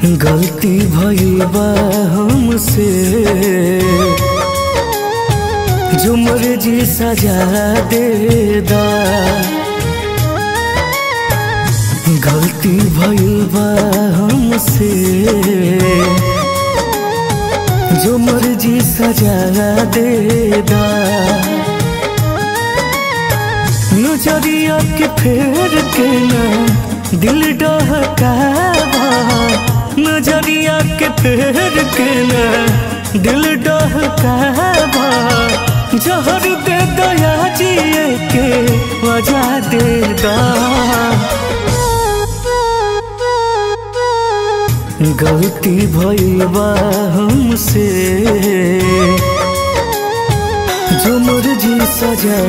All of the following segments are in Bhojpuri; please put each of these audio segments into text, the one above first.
गलती भइल बा हमसे, जो मर्जी सजा दे दा। गलती भइल बा हमसे, जो मर्जी सजा दे दा। नजरिया के फेर के ना दिल डहकावा, नजरिया के फेर के ना दिल डहकावा। जहर दे दया जिए के वजह दे दा। गलती भइल बा हमसे, जो मर्जी सजा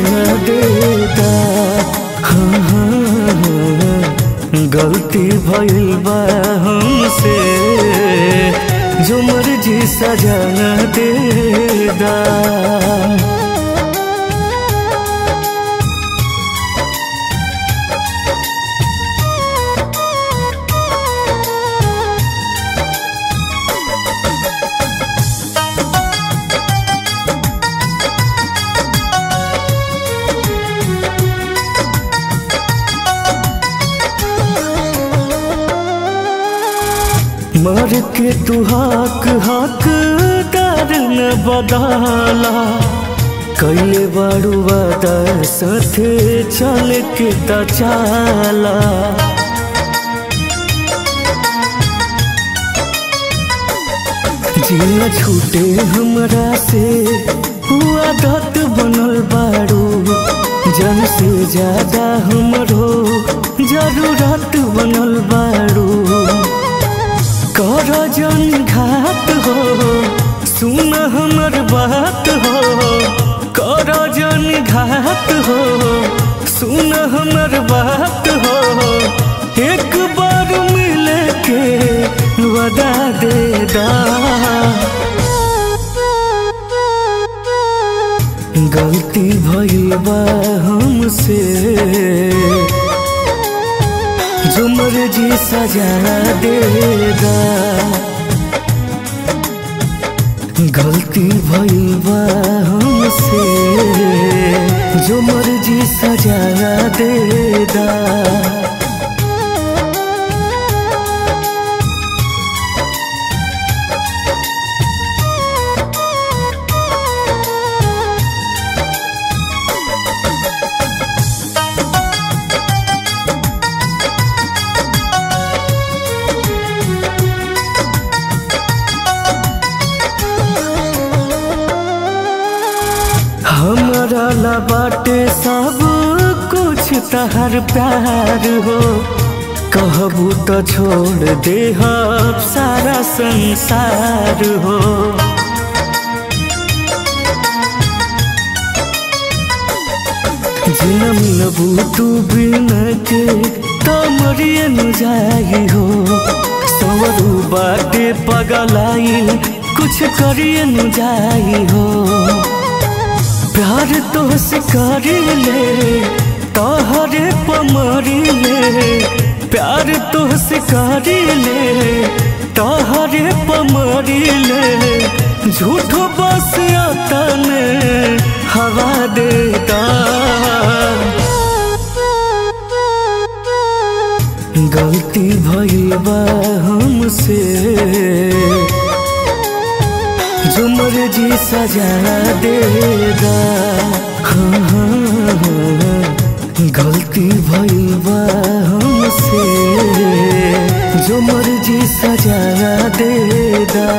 दे दा। हाँ हाँ, गलती भइल बा हमसे, जो मर्जी सजा दे दा। मर के तू हक हकदार न बदला। कैले बारू वादा साथे चल के त चाला। जीना छूटे हमरा से आदत बनल बारू। जन से ज्यादा हमरो जरूरत बनल बारू। कर जन घात हो, सुन हमर बात हो। कर जन घात हो, सुन हमर बात हो। एक बार मिले के वदा दे दा। गलती भइल बा हमसे, जो मर्जी सजा दे दा। गलती भइल बा हमसे, जो मर्जी सजा दे दा। हमारा ला बाटे सब कुछ तहर प्यार हो। कहबू तो छोड़ दे सारा संसार हो। जिनम लबू तू बिन के तो मरिए न जाई हो। सवरू बाटे पगलाई कुछ करिए न जाई हो। प्यार तो से करी ले तोहरे पमरी ले। प्यार तो से करी ले तोहरे पमरी ले। झूठो बस तने हवा देता। गलती भइल बा हमसे, जो मर्जी सजा दे दा। हाँ हाँ, गलती भइल बा हमसे, जो मर्जी सजा दे दा।